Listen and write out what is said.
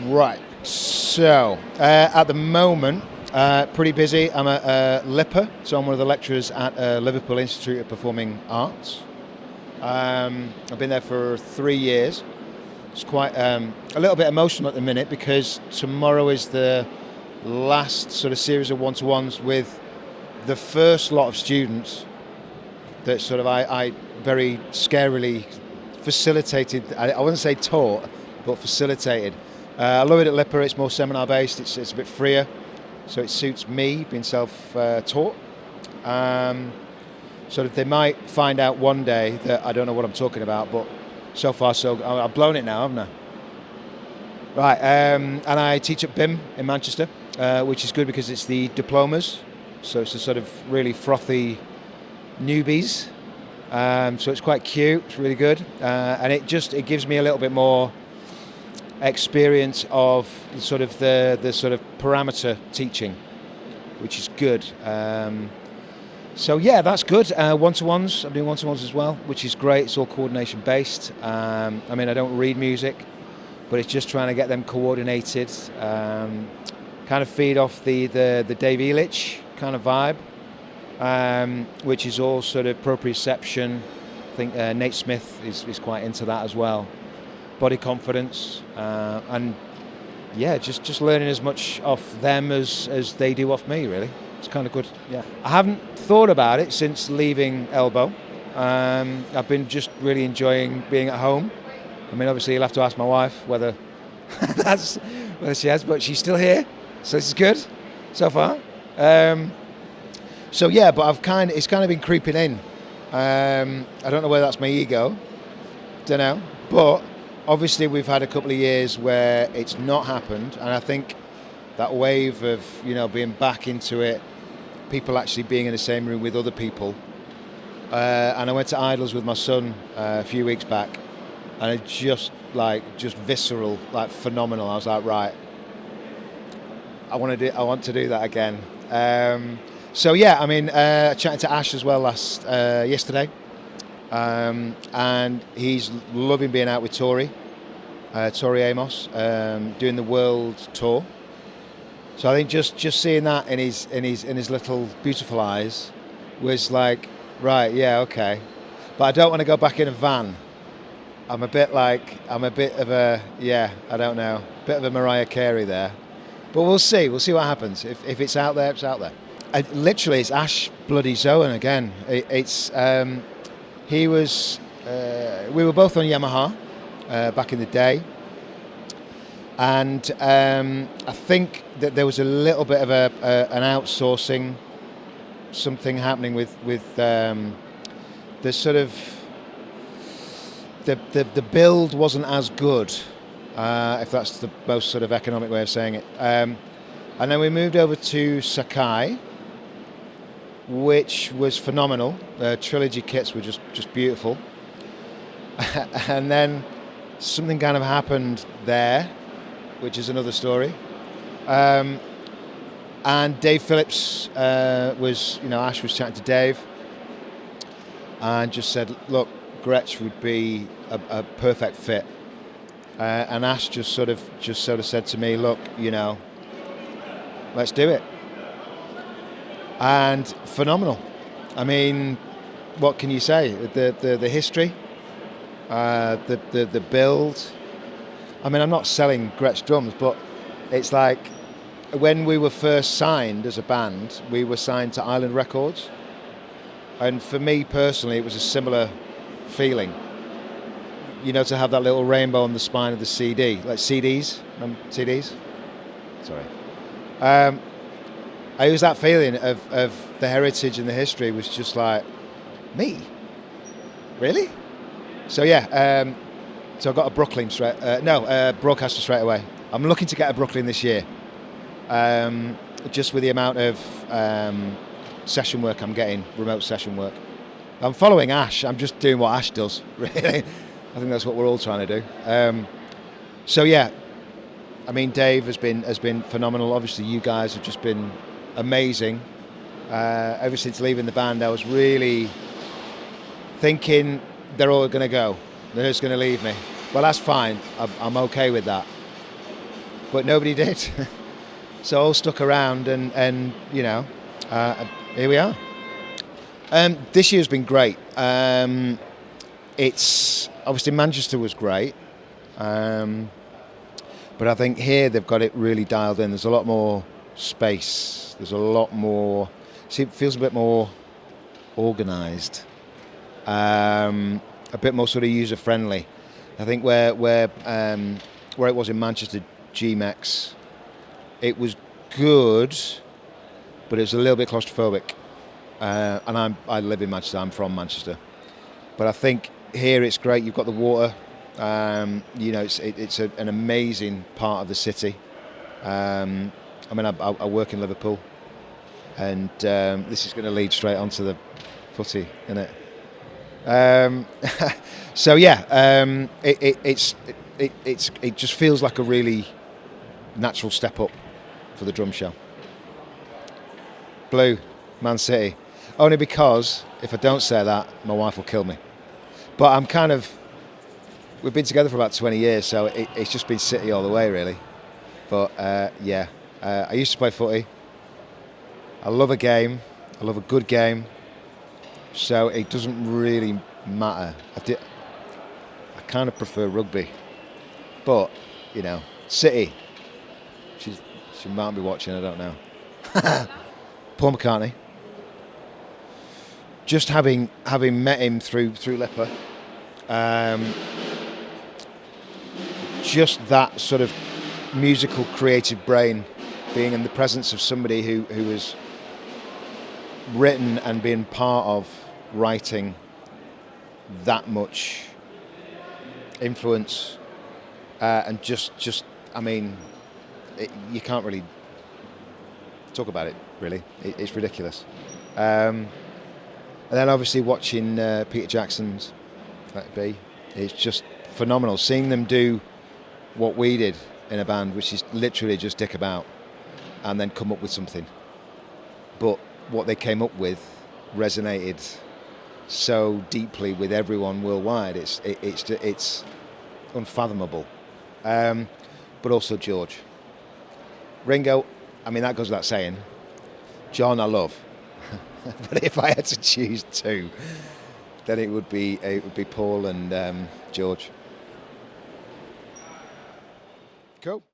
Right. So, at the moment, pretty busy. I'm at LIPA, so I'm one of the lecturers at Liverpool Institute of Performing Arts. I've been there for 3 years. It's quite a little bit emotional at the minute because tomorrow is the last sort of series of one-to-ones with the first lot of students that sort of I very scarily facilitated. I wouldn't say taught, but facilitated. I love it at LIPA. It's more seminar-based. It's a bit freer, so it suits me being self-taught. So that they might find out one day that I don't know what I'm talking about, but so far so I've blown it now, haven't I? Right, and I teach at BIM in Manchester, which is good because it's the diplomas, so it's a sort of really frothy newbies. So it's quite cute. It's really good, and it gives me a little bit more experience of sort of the sort of parameter teaching, which is good. So yeah, that's good. One-to-ones, I'm doing one-to-ones as well, which is great. It's all coordination based. I mean, I don't read music, but it's just trying to get them coordinated, kind of feed off the Dave Elich kind of vibe, which is all sort of proprioception. I think Nate Smith is quite into that as well. Body confidence, and yeah, just learning as much off them as they do off me, really. It's kind of good, yeah. I haven't thought about it since leaving Elbow. I've been just really enjoying being at home. I mean, obviously you'll have to ask my wife whether whether she has, but she's still here, so this is good so far. So yeah, but it's kind of been creeping in. I don't know whether that's my ego, don't know, but obviously we've had a couple of years where it's not happened, and I think that wave of, being back into it, people actually being in the same room with other people. And I went to Idols with my son a few weeks back, and it just visceral, phenomenal. I was like, right, I want to do that again. So yeah, I mean, I chatted to Ash as well yesterday, and he's loving being out with Tori Amos, doing the world tour. So I think just seeing that in his little beautiful eyes was like, right, yeah, okay. But I don't want to go back in a van. I'm a bit of a, yeah, I don't know, bit of a Mariah Carey there. But we'll see what happens. If it's out there, it's out there. Literally, it's Ash bloody Zoen again. We were both on Yamaha back in the day. And I think that there was a little bit of an outsourcing, something happening with the sort of the build wasn't as good, if that's the most sort of economic way of saying it. And then we moved over to Sakai, which was phenomenal. The trilogy kits were just beautiful. And then something kind of happened there, which is another story. And Dave Phillips Ash was chatting to Dave and just said, look, Gretsch would be a perfect fit. And Ash just sort of said to me, look, let's do it. And phenomenal. I mean, what can you say? The history, the build. I mean, I'm not selling Gretsch Drums, but it's like when we were first signed as a band, we were signed to Island Records. And for me personally, it was a similar feeling. To have that little rainbow on the spine of the CD, like CDs. Remember CDs? Sorry. It was that feeling of the heritage and the history was just like, me? Really? So yeah, so I got a Brooklyn broadcaster straight away. I'm looking to get a Brooklyn this year, just with the amount of session work I'm getting, remote session work. I'm following Ash. I'm just doing what Ash does, really. I think that's what we're all trying to do. So yeah, I mean, Dave has been phenomenal. Obviously, you guys have just been amazing. Ever since leaving the band, I was really thinking they're all going to go. They're just going to leave me. Well, that's fine. I'm okay with that. but nobody did. So all stuck around, and you know, here we are. This year's been great. It's obviously Manchester was great, but I think here they've got it really dialed in. There's a lot more space. There's a lot more. See, it feels a bit more organised, a bit more sort of user friendly. I think where it was in Manchester, GMEX, it was good, but it was a little bit claustrophobic. And I live in Manchester. I'm from Manchester, but I think here it's great. You've got the water. You know, it's an amazing part of the city. I mean, I work in Liverpool, and this is going to lead straight onto the footy, isn't it? So yeah, it just feels like a really natural step up for the drum show. Blue, Man City. Only because if I don't say that, my wife will kill me. But I'm kind of. We've been together for about 20 years, so it's just been City all the way, really. But yeah, I used to play footy. I love a game. I love a good game. So it doesn't really matter. I kind of prefer rugby. But, you know, City. She might be watching, I don't know. Paul McCartney. Just having met him through LIPA, just that sort of musical creative brain, being in the presence of somebody who has written and been part of writing that much influence, and just I mean, you can't really talk about it, really. It's ridiculous. And then obviously watching Peter Jackson's Let It Be, it's just phenomenal. Seeing them do what we did in a band, which is literally just dick about and then come up with something. But what they came up with resonated so deeply with everyone worldwide. It's unfathomable. But also George. Ringo, I mean, that goes without saying. John, I love. But if I had to choose two, then it would be Paul and George. Cool.